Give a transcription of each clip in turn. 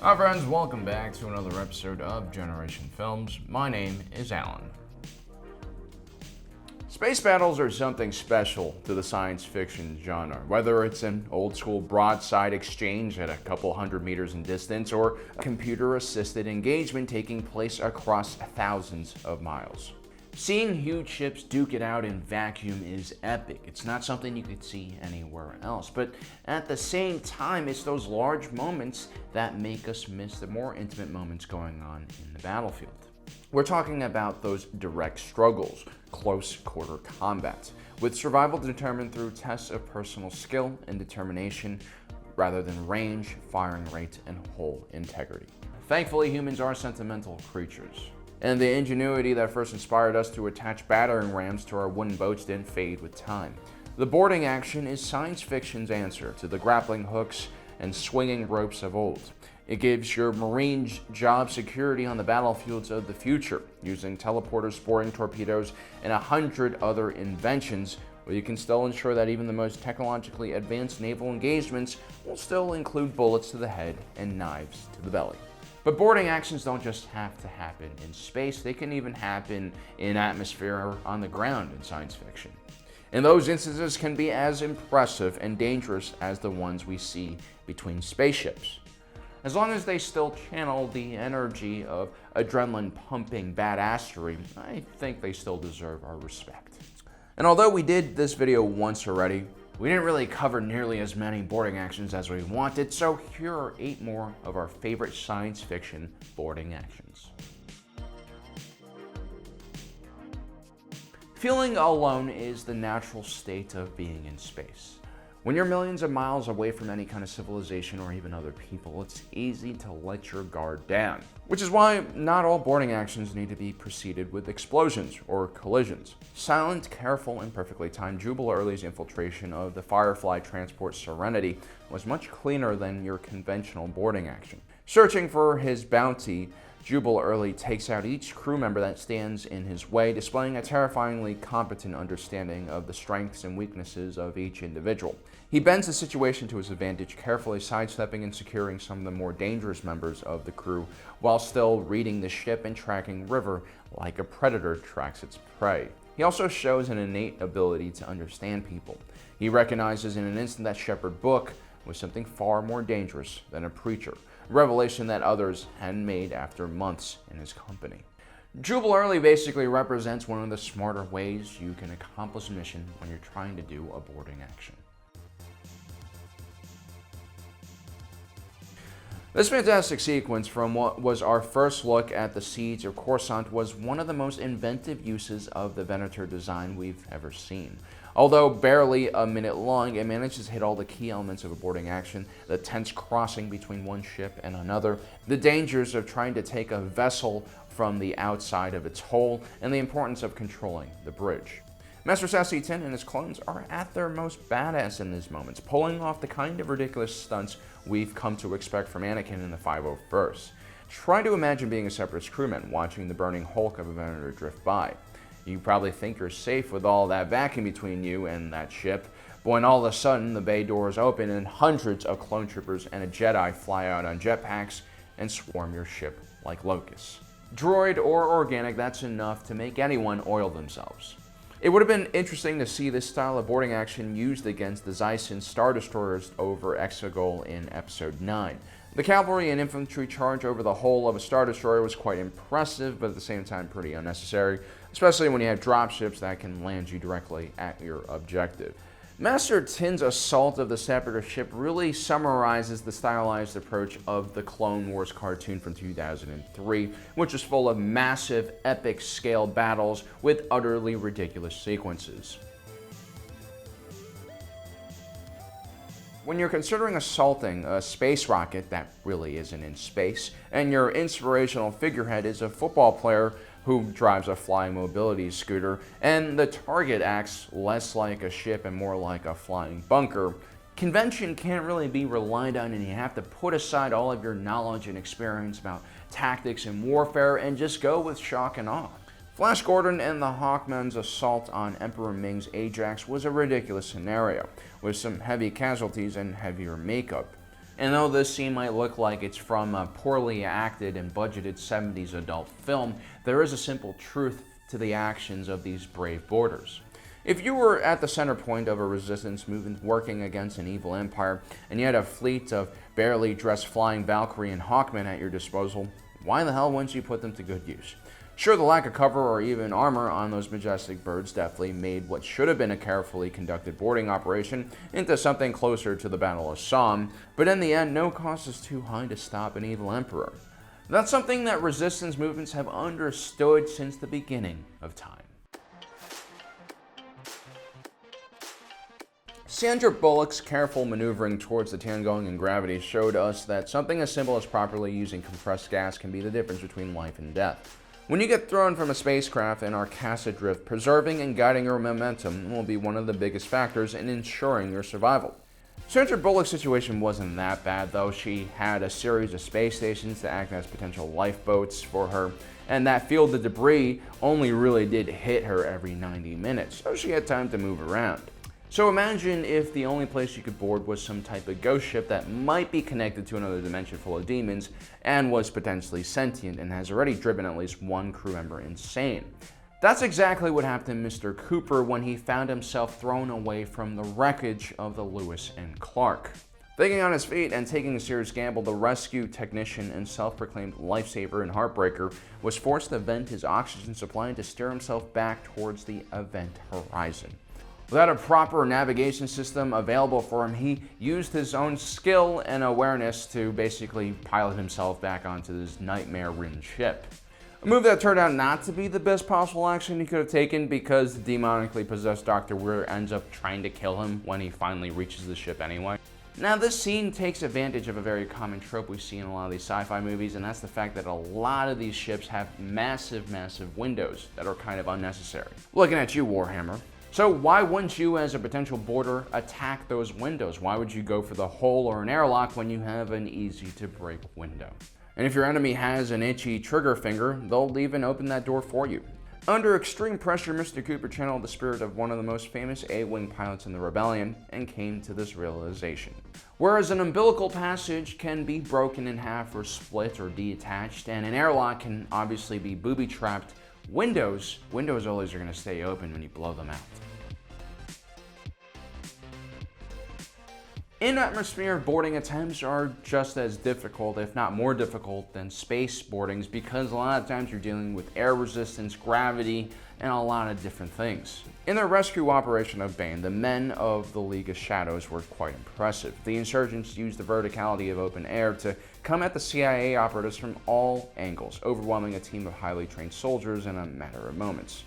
Hi friends, welcome back to another episode of Generation Films. My name is Alan. Space battles are something special to the science fiction genre, whether it's an old school broadside exchange at a couple hundred meters in distance or a computer-assisted engagement taking place across thousands of miles. Seeing huge ships duke it out in vacuum is epic. It's not something you could see anywhere else. But at the same time, it's those large moments that make us miss the more intimate moments going on in the battlefield. We're talking about those direct struggles, close quarter combat, with survival determined through tests of personal skill and determination rather than range, firing rate, and hull integrity. Thankfully, humans are sentimental creatures, and the ingenuity that first inspired us to attach battering rams to our wooden boats didn't fade with time. The boarding action is science fiction's answer to the grappling hooks and swinging ropes of old. It gives your Marines job security on the battlefields of the future, using teleporters, boarding torpedoes, and 100 other inventions, where you can still ensure that even the most technologically advanced naval engagements will still include bullets to the head and knives to the belly. But boarding actions don't just have to happen in space, they can even happen in atmosphere or on the ground in science fiction. And those instances can be as impressive and dangerous as the ones we see between spaceships. As long as they still channel the energy of adrenaline-pumping badassery, I think they still deserve our respect. And although we did this video once already, we didn't really cover nearly as many boarding actions as we wanted, so here are 8 more of our favorite science fiction boarding actions. Feeling alone is the natural state of being in space. When you're millions of miles away from any kind of civilization or even other people, it's easy to let your guard down. Which is why not all boarding actions need to be preceded with explosions or collisions. Silent, careful, and perfectly timed Jubal Early's infiltration of the Firefly transport Serenity was much cleaner than your conventional boarding action. Searching for his bounty, Jubal Early takes out each crew member that stands in his way, displaying a terrifyingly competent understanding of the strengths and weaknesses of each individual. He bends the situation to his advantage, carefully sidestepping and securing some of the more dangerous members of the crew, while still reading the ship and tracking River like a predator tracks its prey. He also shows an innate ability to understand people. He recognizes in an instant that Shepard Book was something far more dangerous than a preacher, a revelation that others hadn't made after months in his company. Jubal Early basically represents one of the smarter ways you can accomplish a mission when you're trying to do a boarding action. This fantastic sequence from what was our first look at the Siege of Coruscant was one of the most inventive uses of the Venator design we've ever seen. Although barely a minute long, it manages to hit all the key elements of a boarding action: the tense crossing between one ship and another, the dangers of trying to take a vessel from the outside of its hull, and the importance of controlling the bridge. Master Sassy Tin and his clones are at their most badass in these moments, pulling off the kind of ridiculous stunts we've come to expect from Anakin in the 501st. Try to imagine being a Separatist crewman watching the burning hulk of a Venator drift by. You probably think you're safe with all that vacuum between you and that ship, but when all of a sudden the bay doors open and hundreds of clone troopers and a Jedi fly out on jetpacks and swarm your ship like locusts. Droid or organic, that's enough to make anyone oil themselves. It would have been interesting to see this style of boarding action used against the Zyson Star Destroyers over Exegol in Episode 9. The cavalry and infantry charge over the hull of a Star Destroyer was quite impressive, but at the same time pretty unnecessary, especially when you have dropships that can land you directly at your objective. Master Tin's assault of the Separatist ship really summarizes the stylized approach of the Clone Wars cartoon from 2003, which is full of massive, epic-scale battles with utterly ridiculous sequences. When you're considering assaulting a space rocket that really isn't in space, and your inspirational figurehead is a football player who drives a flying mobility scooter, and the target acts less like a ship and more like a flying bunker, convention can't really be relied on, and you have to put aside all of your knowledge and experience about tactics and warfare and just go with shock and awe. Flash Gordon and the Hawkman's assault on Emperor Ming's Ajax was a ridiculous scenario, with some heavy casualties and heavier makeup. And though this scene might look like it's from a poorly acted and budgeted 70s adult film, there is a simple truth to the actions of these brave boarders. If you were at the center point of a resistance movement working against an evil empire, and you had a fleet of barely dressed flying Valkyrie and Hawkmen at your disposal, why the hell wouldn't you put them to good use? Sure, the lack of cover or even armor on those majestic birds definitely made what should have been a carefully conducted boarding operation into something closer to the Battle of Somme, but in the end, no cost is too high to stop an evil emperor. That's something that resistance movements have understood since the beginning of time. Sandra Bullock's careful maneuvering towards the Tangoing in gravity showed us that something as simple as properly using compressed gas can be the difference between life and death. When you get thrown from a spacecraft and are cast adrift, preserving and guiding your momentum will be one of the biggest factors in ensuring your survival. Sandra Bullock's situation wasn't that bad though. She had a series of space stations to act as potential lifeboats for her, and that field of debris only really did hit her every 90 minutes, so she had time to move around. So imagine if the only place you could board was some type of ghost ship that might be connected to another dimension full of demons and was potentially sentient and has already driven at least one crew member insane. That's exactly what happened to Mr. Cooper when he found himself thrown away from the wreckage of the Lewis and Clark. Thinking on his feet and taking a serious gamble, the rescue technician and self-proclaimed lifesaver and heartbreaker was forced to vent his oxygen supply and to steer himself back towards the event horizon. Without a proper navigation system available for him, he used his own skill and awareness to basically pilot himself back onto this nightmare-ridden ship. A move that turned out not to be the best possible action he could have taken because the demonically possessed Dr. Weir ends up trying to kill him when he finally reaches the ship anyway. Now, this scene takes advantage of a very common trope we see in a lot of these sci-fi movies, and that's the fact that a lot of these ships have massive windows that are kind of unnecessary. Looking at you, Warhammer. So why wouldn't you, as a potential boarder, attack those windows? Why would you go for the hole or an airlock when you have an easy-to-break window? And if your enemy has an itchy trigger finger, they'll even open that door for you. Under extreme pressure, Mr. Cooper channeled the spirit of one of the most famous A-Wing pilots in the Rebellion and came to this realization. Whereas an umbilical passage can be broken in half or split or detached, and an airlock can obviously be booby-trapped, windows always are going to stay open when you blow them out. In-atmosphere boarding attempts are just as difficult, if not more difficult, than space boardings because a lot of times you're dealing with air resistance, gravity, and a lot of different things. In their rescue operation of Bane, the men of the League of Shadows were quite impressive. The insurgents used the verticality of open air to come at the CIA operatives from all angles, overwhelming a team of highly trained soldiers in a matter of moments.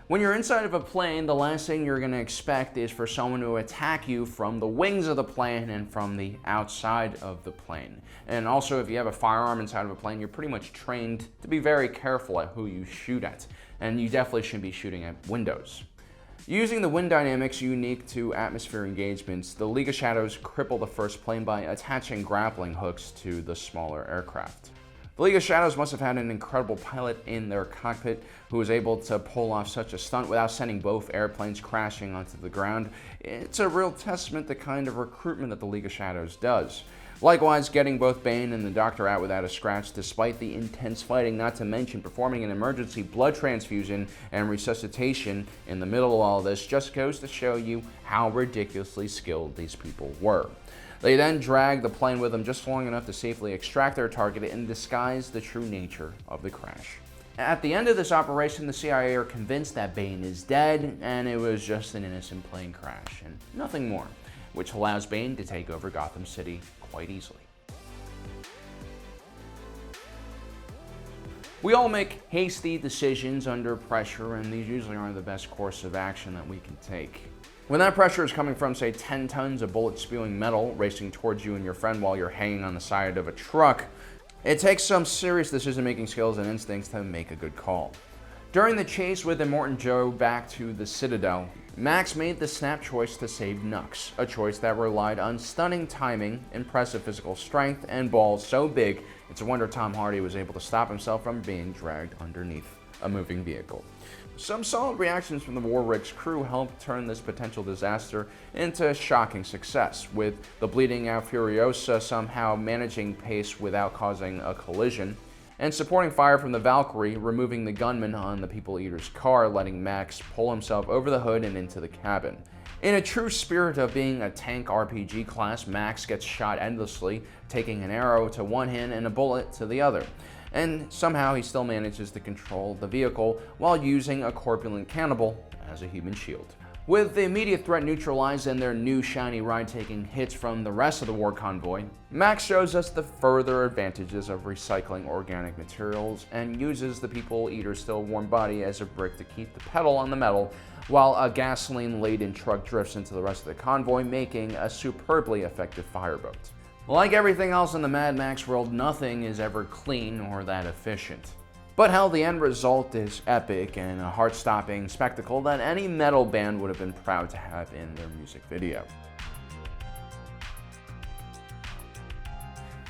When you're inside of a plane, the last thing you're going to expect is for someone to attack you from the wings of the plane and from the outside of the plane. And also, if you have a firearm inside of a plane, you're pretty much trained to be very careful at who you shoot at. And you definitely shouldn't be shooting at windows. Using the wind dynamics unique to atmosphere engagements, the League of Shadows crippled the first plane by attaching grappling hooks to the smaller aircraft. The League of Shadows must have had an incredible pilot in their cockpit who was able to pull off such a stunt without sending both airplanes crashing onto the ground. It's a real testament to the kind of recruitment that the League of Shadows does. Likewise, getting both Bane and the Doctor out without a scratch despite the intense fighting, not to mention performing an emergency blood transfusion and resuscitation in the middle of all this, just goes to show you how ridiculously skilled these people were. They then dragged the plane with them just long enough to safely extract their target and disguise the true nature of the crash. At the end of this operation, the CIA are convinced that Bane is dead and it was just an innocent plane crash and nothing more, which allows Bane to take over Gotham City quite easily. We all make hasty decisions under pressure, and these usually aren't the best course of action that we can take. When that pressure is coming from, say, 10 tons of bullet-spewing metal racing towards you and your friend while you're hanging on the side of a truck, it takes some serious decision-making skills and instincts to make a good call. During the chase with Immortan Joe back to the Citadel, Max made the snap choice to save Nux, a choice that relied on stunning timing, impressive physical strength, and balls so big, it's a wonder Tom Hardy was able to stop himself from being dragged underneath. a moving vehicle. Some solid reactions from the Warwick's crew helped turn this potential disaster into a shocking success, with the bleeding out Furiosa somehow managing pace without causing a collision, and supporting fire from the Valkyrie, removing the gunman on the People Eater's car, letting Max pull himself over the hood and into the cabin. In a true spirit of being a tank RPG class, Max gets shot endlessly, taking an arrow to one hand and a bullet to the other. And somehow he still manages to control the vehicle while using a corpulent cannibal as a human shield. With the immediate threat neutralized and their new shiny ride taking hits from the rest of the war convoy, Max shows us the further advantages of recycling organic materials and uses the People Eater's still warm body as a brick to keep the pedal on the metal, while a gasoline-laden truck drifts into the rest of the convoy, making a superbly effective fireboat. Like everything else in the Mad Max world, nothing is ever clean or that efficient. But hell, the end result is epic and a heart-stopping spectacle that any metal band would have been proud to have in their music video.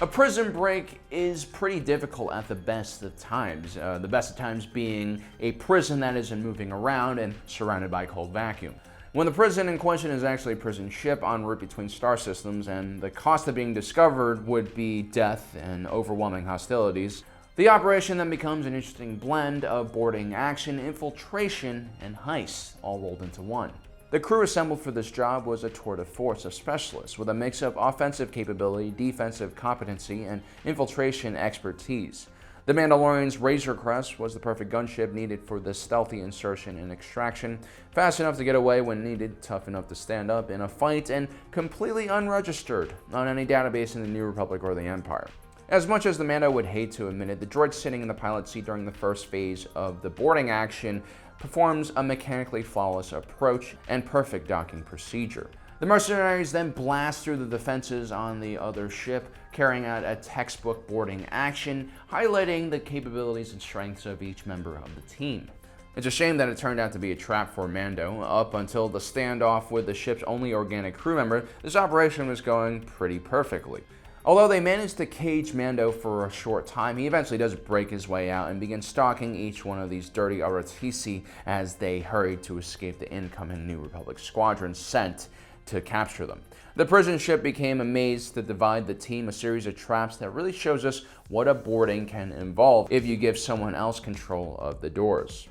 A prison break is pretty difficult at the best of times, the best of times being a prison that isn't moving around and surrounded by cold vacuum. When the prison in question is actually a prison ship en route between star systems and the cost of being discovered would be death and overwhelming hostilities, the operation then becomes an interesting blend of boarding action, infiltration, and heist, all rolled into one. The crew assembled for this job was a tour de force of specialists with a mix of offensive capability, defensive competency, and infiltration expertise. The Mandalorian's Razor Crest was the perfect gunship needed for this stealthy insertion and extraction, fast enough to get away when needed, tough enough to stand up in a fight, and completely unregistered on any database in the New Republic or the Empire. As much as the Mando would hate to admit it, the droid sitting in the pilot seat during the first phase of the boarding action performs a mechanically flawless approach and perfect docking procedure. The mercenaries then blast through the defenses on the other ship, carrying out a textbook boarding action, highlighting the capabilities and strengths of each member of the team. It's a shame that it turned out to be a trap for Mando. Up until the standoff with the ship's only organic crew member, this operation was going pretty perfectly. Although they managed to cage Mando for a short time, he eventually does break his way out and begins stalking each one of these dirty ROTC as they hurry to escape the incoming New Republic squadron sent to capture them. The prison ship became a maze to divide the team, a series of traps that really shows us what a boarding can involve if you give someone else control of the doors.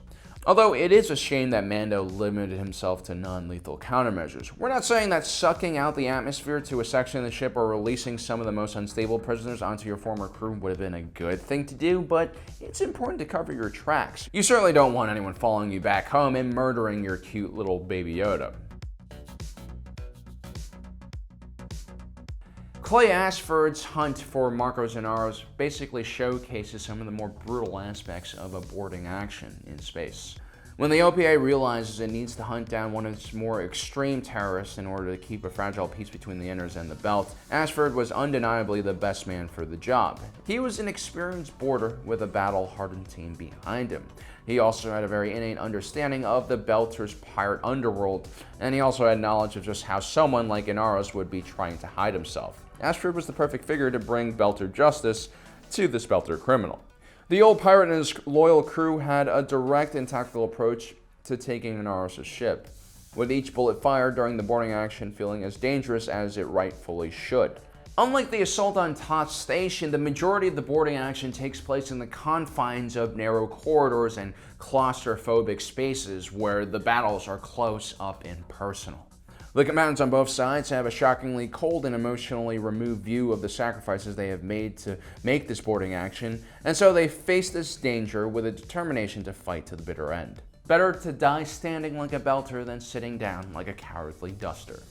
Although it is a shame that Mando limited himself to non-lethal countermeasures. We're not saying that sucking out the atmosphere to a section of the ship or releasing some of the most unstable prisoners onto your former crew would have been a good thing to do, but it's important to cover your tracks. You certainly don't want anyone following you back home and murdering your cute little baby Yoda. Clay Ashford's hunt for Marco Zannaro's basically showcases some of the more brutal aspects of a boarding action in space. When the OPA realizes it needs to hunt down one of its more extreme terrorists in order to keep a fragile peace between the Inners and the Belt, Ashford was undeniably the best man for the job. He was an experienced boarder with a battle-hardened team behind him. He also had a very innate understanding of the Belter's pirate underworld, and he also had knowledge of just how someone like Inaros would be trying to hide himself. Ashford was the perfect figure to bring Belter justice to this Belter criminal. The old pirate and his loyal crew had a direct and tactical approach to taking Inaros' ship, with each bullet fired during the boarding action feeling as dangerous as it rightfully should. Unlike the assault on Tots Station, the majority of the boarding action takes place in the confines of narrow corridors and claustrophobic spaces where the battles are close up and personal. The combatants on both sides have a shockingly cold and emotionally removed view of the sacrifices they have made to make this boarding action, and so they face this danger with a determination to fight to the bitter end. Better to die standing like a Belter than sitting down like a cowardly duster.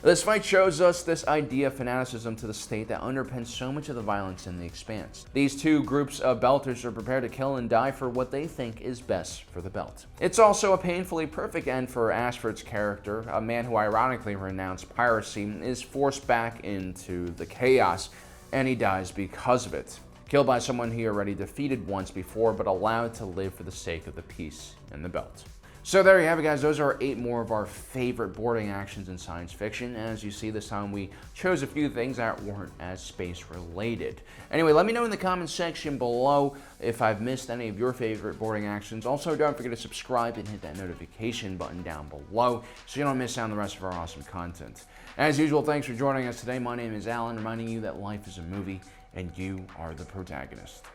This fight shows us this idea of fanaticism to the state that underpins so much of the violence in The Expanse. These two groups of Belters are prepared to kill and die for what they think is best for the Belt. It's also a painfully perfect end for Ashford's character, a man who ironically renounced piracy, is forced back into the chaos, and he dies because of it. Killed by someone he already defeated once before, but allowed to live for the sake of the peace and the Belt. So there you have it, guys. Those are 8 more of our favorite boarding actions in science fiction. As you see, this time we chose a few things that weren't as space related. Anyway, let me know in the comments section below if I've missed any of your favorite boarding actions. Also, don't forget to subscribe and hit that notification button down below so you don't miss out on the rest of our awesome content. As usual, thanks for joining us today. My name is Alan, reminding you that life is a movie and you are the protagonist.